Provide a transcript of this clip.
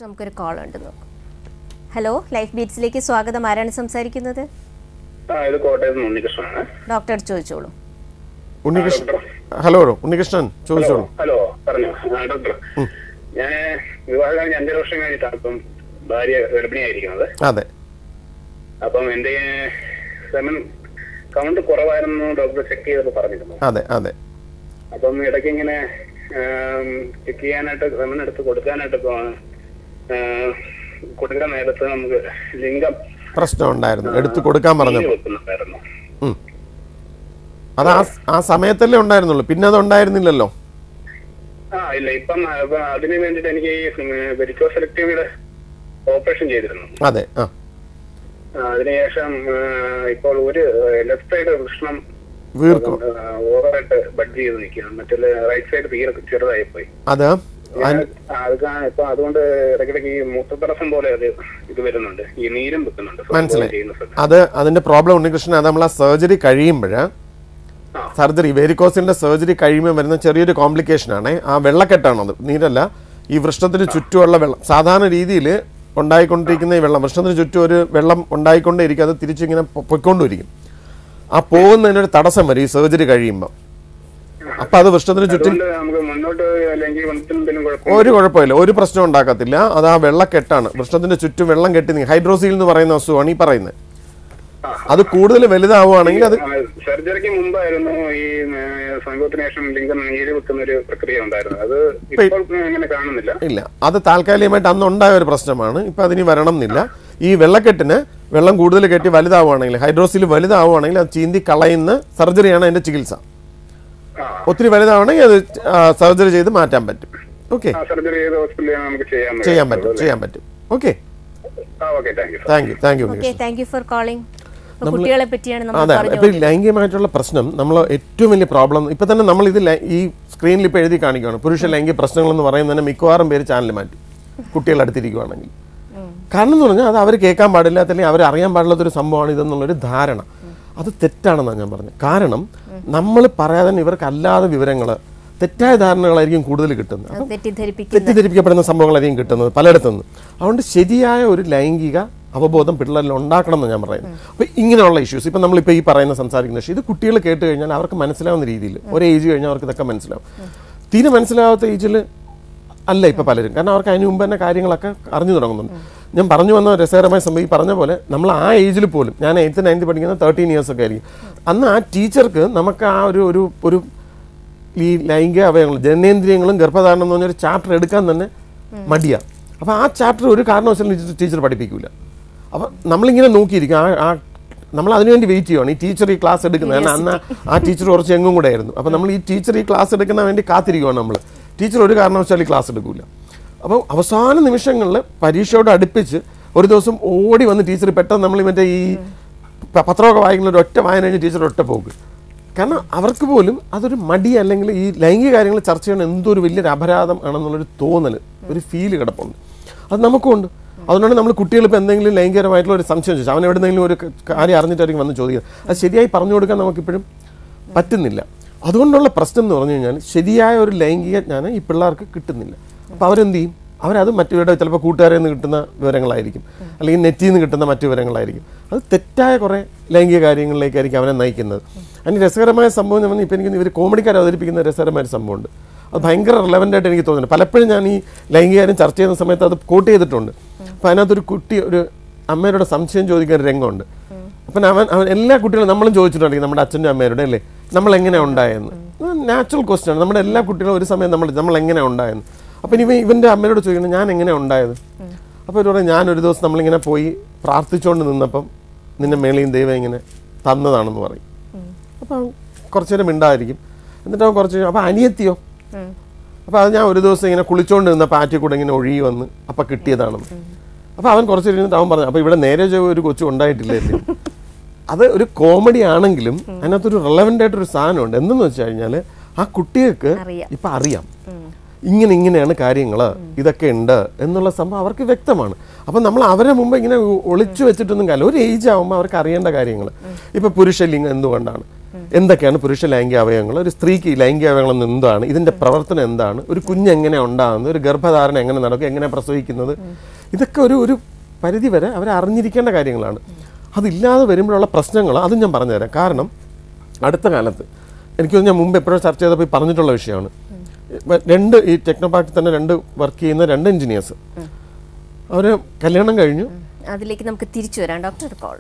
നമുക്കൊരു കോൾ ഉണ്ട്. Hello, life ബീറ്റ്സിലേക്ക് സ്വാഗതം. ആരാണ് സംസാരിക്കുന്നത്? ഇത് കോട്ടയത്ത് നിന്ന് ഉണ്ണികൃഷ്ണനാണ്. ഡോക്ടർ ചോദിച്ചോളൂ. ഹലോ ഉണ്ണികൃഷ്ണൻ ചോദിച്ചോളൂ. ഹലോ, പറഞ്ഞോ ഡോക്ടർ. ഞാൻ വിവാഹം കഴിഞ്ഞ് 5 വർഷം കഴിഞ്ഞിട്ടാണ് ഇപ്പം ഭാര്യ ഗർഭിണിയായിരിക്കുന്നത്. അതെ. അപ്പം എന്റെ സെമൻ കൗണ്ട് കുറവായിരുന്നു ഡോക്ടർ ചെക്ക് ചെയ്തപ്പോൾ പറഞ്ഞിരുന്നു. അതെ അതെ. അപ്പം ഇടയ്ക്ക് ഇങ്ങനെ ചെക്ക് ചെയ്യാനായിട്ട് സെമൻ എടുത്ത് കൊടുക്കാനായിട്ട് കൊടുക്കാൻ നേരത്ത് നമുക്ക് ലിംഗം പ്രശ്നം ഉണ്ടായിരുന്നു, എടുത്തു കൊടുക്കാൻ പറഞ്ഞു. അത് ആ സമയത്തല്ലേ ഉണ്ടായിരുന്നുള്ളൂ, പിന്നെ അത് ഉണ്ടായിരുന്നില്ലല്ലോ. ഇല്ല, ഇപ്പം അതിന് വേണ്ടിട്ട് എനിക്ക് വെരിക്കോസെലക്ടീവിയുടെ ഓപ്പറേഷൻ ചെയ്തിരുന്നു. അതെ. അതിനുശേഷം ഇപ്പോൾ ഒരു ലെഫ്റ്റ് സൈഡ് വൃഷ്ണം ഓവറായിട്ട് ബഡ് ചെയ്ത് നിൽക്കുകയാണ്, മറ്റേ റൈറ്റ് സൈഡ് തീരെ ചെറുതായി പോയി. അത് ഇപ്പൊ അതുകൊണ്ട് ഇടയ്ക്കിടയ്ക്ക് ഈ മൂത്രതടസ്സം പോലെ അത് ഇത് വരുന്നുണ്ട്, ഈ നീരും വെക്കുന്നുണ്ട്. മനസ്സിലായി. അത് അതിന്റെ പ്രോബ്ലം ഉണ്ണികൃഷ്ണൻ, അത് നമ്മൾ ആ സർജറി കഴിയുമ്പോഴ് വെരിക്കോസിന്റെ സർജറി കഴിയുമ്പോൾ വരുന്ന ചെറിയൊരു കോംപ്ലിക്കേഷൻ ആണ്. ആ വെള്ളക്കെട്ടാണോ, അത് നീരല്ല, ഈ വൃഷ്ണത്തിന് ചുറ്റുമുള്ള വെള്ളം. സാധാരണ രീതിയിൽ ഉണ്ടായിക്കൊണ്ടിരിക്കുന്ന ഈ വെള്ളം, വൃഷ്ണത്തിന് ചുറ്റും ഒരു വെള്ളം ഉണ്ടായിക്കൊണ്ടേയിരിക്കും, അത് തിരിച്ചിങ്ങനെ പൊയ്ക്കൊണ്ടിരിക്കും. ആ പോകുന്നതിനൊരു തടസ്സം വരും ഈ സർജറി കഴിയുമ്പോൾ. അപ്പൊ അത് വൃഷ്ണത്തിന് ചുറ്റും ഒരു കുഴപ്പമില്ല, ഒരു പ്രശ്നം ഉണ്ടാക്കത്തില്ല. അത് ആ വെള്ളക്കെട്ടാണ്, വൃഷ്ണത്തിന്റെ ചുറ്റും വെള്ളം കെട്ടി. ഹൈഡ്രോസീൽ എന്ന് പറയുന്ന അസുഖമാണ് ഈ പറയുന്നത്. അത് കൂടുതൽ വലുതാവുകയാണെങ്കിൽ അത് സർജറിക്ക് മുമ്പായിരുന്നു ഈ സംഭവത്തിന് ശേഷം ലിംഗം നീര് വെക്കുന്ന ഒരു പ്രക്രിയ ഉണ്ടായിരുന്നു. അത് അങ്ങനെ കാണുന്നില്ല. ഇല്ല, അത് താൽക്കാലികമായിട്ട് അന്ന് ഉണ്ടായ ഒരു പ്രശ്നമാണ്. ഇപ്പൊ അതിന് വരണം എന്നില്ല. ഈ വെള്ളക്കെട്ടിന് വെള്ളം കൂടുതൽ കെട്ടി വലുതാവുകയാണെങ്കിൽ, ഹൈഡ്രോസിൽ വലുതാവുകയാണെങ്കിൽ അത് ചീന്തി കളയുന്ന സർജറിയാണ് അതിന്റെ ചികിത്സ. ഒത്തിരി വലുതാവണമെങ്കിൽ അത് സർജറി ചെയ്ത് മാറ്റാൻ പറ്റും. ഓക്കെ, ചെയ്യാൻ പറ്റും. Okay, thank you for calling. കുട്ടികളെ പറ്റിയാണ്. അതെ, ഇപ്പൊ ലൈംഗികമായിട്ടുള്ള പ്രശ്നം നമ്മൾ ഏറ്റവും വലിയ പ്രോബ്ലം ഇപ്പൊ തന്നെ നമ്മൾ ഇത് ഈ സ്ക്രീനിൽ ഇപ്പൊ എഴുതി കാണിക്കുകയാണ്. പുരുഷ ലൈംഗിക പ്രശ്നങ്ങൾ എന്ന് പറയുന്നതിന് മിക്കവാറും പേര് ചാനൽ മാറ്റി കുട്ടികളെ അടുത്തിരിക്കുകയാണെങ്കിൽ. കാരണം എന്ന് പറഞ്ഞാൽ അത് അവർ കേൾക്കാൻ പാടില്ലാത്ത, അല്ലെങ്കിൽ അവർ അറിയാൻ പാടില്ലാത്തൊരു സംഭവമാണ് ഇതെന്നുള്ളൊരു ധാരണ. അത് തെറ്റാണെന്നാണ് ഞാൻ പറഞ്ഞത്. കാരണം നമ്മൾ പറയാതെ തന്നെ ഇവർക്ക് അല്ലാതെ വിവരങ്ങൾ, തെറ്റായ ധാരണകളായിരിക്കും കൂടുതൽ കിട്ടുന്നത്. തെറ്റിദ്ധരിപ്പിക്കപ്പെടുന്ന സംഭവങ്ങളായിരിക്കും കിട്ടുന്നത് പലയിടത്തുനിന്ന്. അതുകൊണ്ട് ശരിയായ ഒരു ലൈംഗിക അവബോധം പിള്ളേരിൽ ഉണ്ടാക്കണം എന്ന് ഞാൻ പറയുന്നത്. അപ്പോൾ ഇങ്ങനെയുള്ള ഇഷ്യൂസ് ഇപ്പം നമ്മളിപ്പോൾ ഈ പറയുന്ന സംസാരിക്കുന്ന ഇഷ്യൂ, ഇത് കുട്ടികൾ കേട്ട് കഴിഞ്ഞാൽ അവർക്ക് മനസ്സിലാവുന്ന രീതിയിൽ, ഒരേ ഏജ് കഴിഞ്ഞാൽ അവർക്ക് ഇതൊക്കെ മനസ്സിലാവും. തീരെ മനസ്സിലാവാത്ത ഏജിൽ അല്ല ഇപ്പം പലരും, കാരണം അവർക്ക് അതിന് മുമ്പ് തന്നെ കാര്യങ്ങളൊക്കെ അറിഞ്ഞു തുടങ്ങുന്നുണ്ട്. ഞാൻ പറഞ്ഞു വന്ന രസകരമായ സംഭവം, ഈ പറഞ്ഞ പോലെ നമ്മൾ ആ ഏജിൽ പോലും, ഞാൻ 8th 9th പഠിക്കുന്ന 13 years ഒക്കെ ആയിരിക്കും, അന്ന് ആ ടീച്ചർക്ക് നമുക്ക് ആ ഒരു ഈ ലൈംഗിക അവയവങ്ങൾ, ജനനേന്ദ്രിയങ്ങളും ഗർഭധാരണം എന്ന് പറഞ്ഞൊരു ചാപ്റ്റർ എടുക്കാൻ തന്നെ മടിയാണ്. അപ്പോൾ ആ ചാപ്റ്റർ ഒരു കാരണവശാലും ടീച്ചർ പഠിപ്പിക്കില്ല. അപ്പം നമ്മളിങ്ങനെ നോക്കിയിരിക്കും, നമ്മൾ അതിനുവേണ്ടി വെയിറ്റ് ചെയ്യുകയാണ് ഈ ടീച്ചർ ഈ ക്ലാസ് എടുക്കുന്നത്. കാരണം അന്ന് ആ ടീച്ചർ കുറച്ച് എങ്ങും കൂടെ ആയിരുന്നു. അപ്പം നമ്മൾ ഈ ടീച്ചർ ഈ ക്ലാസ് എടുക്കുന്ന വേണ്ടി കാത്തിരിക്കുകയാണ് നമ്മൾ. ടീച്ചർ ഒരു കാരണവശാലും ഈ ക്ലാസ് എടുക്കില്ല. അപ്പോൾ അവസാന നിമിഷങ്ങളിൽ പരീക്ഷയോട് അടുപ്പിച്ച് ഒരു ദിവസം ഓടി വന്ന് ടീച്ചർ പെട്ടെന്ന് നമ്മൾ മറ്റേ ഈ പത്രമൊക്കെ വായിക്കുന്ന ഒരു ഒറ്റ വായന കഴിഞ്ഞ് ടീച്ചർ ഒറ്റ പോക്ക്. കാരണം അവർക്ക് പോലും അതൊരു മടി, അല്ലെങ്കിൽ ഈ ലൈംഗിക കാര്യങ്ങൾ ചർച്ച ചെയ്യണം എന്തൊരു വലിയൊരു അപരാധം ആണെന്നുള്ളൊരു തോന്നൽ, ഒരു ഫീല് കിടപ്പുണ്ട്. അത് നമുക്കുണ്ട്. അതുകൊണ്ടാണ് നമ്മൾ കുട്ടികൾ ഇപ്പോൾ എന്തെങ്കിലും ലൈംഗികമായിട്ടുള്ള ഒരു സംശയം ചോദിച്ചു, അവൻ എവിടെയെങ്കിലും ഒരു കാര്യം അറിഞ്ഞിട്ടായിരിക്കും വന്ന് ചോദിക്കുക. അത് ശരിയായി പറഞ്ഞു കൊടുക്കാൻ നമുക്കിപ്പോഴും പറ്റുന്നില്ല. അതുകൊണ്ടുള്ള പ്രശ്നം എന്ന് പറഞ്ഞു കഴിഞ്ഞാൽ ശരിയായ ഒരു ലൈംഗിക ജ്ഞാനം ഈ പിള്ളേർക്ക് കിട്ടുന്നില്ല. അപ്പോൾ അവരെന്ത് ചെയ്യും? അവരത് മറ്റവരുടെ ചിലപ്പോൾ കൂട്ടുകാരിൽ നിന്ന് കിട്ടുന്ന വിവരങ്ങളായിരിക്കും, അല്ലെങ്കിൽ നെറ്റിൽ നിന്ന് കിട്ടുന്ന മറ്റു വിവരങ്ങളായിരിക്കും. അത് തെറ്റായ കുറേ ലൈംഗിക കാര്യങ്ങളിലേക്കായിരിക്കും അവനെ നയിക്കുന്നത്. അതിന് രസകരമായ സംഭവം എന്ന് പറഞ്ഞാൽ ഇപ്പോൾ എനിക്ക് ഇവർ കോമഡിക്കാർ അവതരിപ്പിക്കുന്ന രസകരമായ ഒരു സംഭവമുണ്ട്. അത് ഭയങ്കര റിലവൻ്റ് ആയിട്ട് എനിക്ക് തോന്നുന്നു. പലപ്പോഴും ഞാൻ ഈ ലൈംഗിക കാര്യം ചർച്ച ചെയ്യുന്ന സമയത്ത് അത് കോട്ട് ചെയ്തിട്ടുണ്ട്. അപ്പം അതിനകത്തൊരു കുട്ടി ഒരു അമ്മയോട് സംശയം ചോദിക്കാൻ ഒരു രംഗമുണ്ട്. അപ്പം അവൻ എല്ലാ കുട്ടികളും നമ്മളും ചോദിച്ചിട്ടുണ്ടെങ്കിൽ നമ്മുടെ അച്ഛൻ്റെ അമ്മയോടെ അല്ലേ നമ്മളെങ്ങനെയാണ് ഉണ്ടായെന്ന്. നാച്ചുറൽ ക്വസ്റ്റ്യൻ ആണ്. നമ്മുടെ എല്ലാ കുട്ടികളും ഒരു സമയം നമ്മൾ എങ്ങനെയാണ് ഉണ്ടായെന്ന്. അപ്പം ഇവൻ്റെ അമ്മയോട് ചോദിക്കണം ഞാൻ എങ്ങനെ ഉണ്ടായത്. അപ്പോൾ ഇവർ പറയും ഞാനൊരു ദിവസം നമ്മളിങ്ങനെ പോയി പ്രാർത്ഥിച്ചുകൊണ്ട് നിന്നപ്പം നിന്നെ മേളിയും ദൈവം ഇങ്ങനെ തന്നതാണെന്ന് പറയും. അപ്പം കുറച്ചു നേരം മിണ്ടായിരിക്കും. എന്നിട്ട് അവൻ കുറച്ച് അപ്പം അനിയത്തിയോ, അപ്പോൾ അത് ഞാൻ ഒരു ദിവസം ഇങ്ങനെ കുളിച്ചുകൊണ്ട് നിന്ന പാറ്റി കൂടെ ഇങ്ങനെ ഒഴുകി വന്ന് അപ്പം കിട്ടിയതാണെന്ന്. അപ്പോൾ അവൻ കുറച്ച് ഇരുന്നിട്ട് അവൻ പറഞ്ഞു അപ്പോൾ ഇവിടെ നേരെ ഒരു കൊച്ചു ഉണ്ടായിട്ടില്ലേ. അത് ഒരു കോമഡി ആണെങ്കിലും അതിനകത്തൊരു റെലവൻ്റ് ആയിട്ടൊരു സാധനമുണ്ട്. എന്തെന്ന് വെച്ച് കഴിഞ്ഞാൽ ആ കുട്ടികൾക്ക് ഇപ്പം അറിയാം ഇങ്ങനെയാണ് കാര്യങ്ങൾ, ഇതൊക്കെ ഉണ്ട് എന്നുള്ള സംഭവം അവർക്ക് വ്യക്തമാണ്. അപ്പം നമ്മൾ അവരെ മുമ്പ് ഇങ്ങനെ ഒളിച്ചു വെച്ചിട്ടൊന്നും കാര്യമില്ല. ഒരു ഏജ് ആകുമ്പോൾ അവർക്ക് അറിയേണ്ട കാര്യങ്ങൾ. ഇപ്പം പുരുഷലിംഗം എന്തുകൊണ്ടാണ്, എന്തൊക്കെയാണ് പുരുഷ ലൈംഗിക അവയവങ്ങൾ, ഒരു സ്ത്രീക്ക് ഈ ലൈംഗിക അവയവങ്ങൾ എന്താണ്, ഇതിന്റെ പ്രവർത്തനം എന്താണ്, ഒരു കുഞ്ഞ് എങ്ങനെ ഉണ്ടാകുന്നത്, ഒരു ഗർഭധാരണം എങ്ങനെ നടക്കും, എങ്ങനെ പ്രസവിക്കുന്നത്, ഇതൊക്കെ ഒരു പരിധി വരെ അവർ അറിഞ്ഞിരിക്കേണ്ട കാര്യങ്ങളാണ്. അതില്ലാതെ വരുമ്പോഴുള്ള പ്രശ്നങ്ങൾ അതും ഞാൻ പറഞ്ഞുതരാം. കാരണം അടുത്ത കാലത്ത് എനിക്ക് ഞാൻ മുമ്പ് എപ്പോഴും ചർച്ച ചെയ്തപ്പോൾ പറഞ്ഞിട്ടുള്ള വിഷയമാണ്. ഈ ടെക്നോപാർക്കിൽ തന്നെ വർക്ക് ചെയ്യുന്ന 2 എഞ്ചിനീയേഴ്സ് അവർ കല്യാണം കഴിഞ്ഞു. അതിലേക്ക് നമുക്ക് തിരിച്ചു വരാം ഡോക്ടർ. കോൾ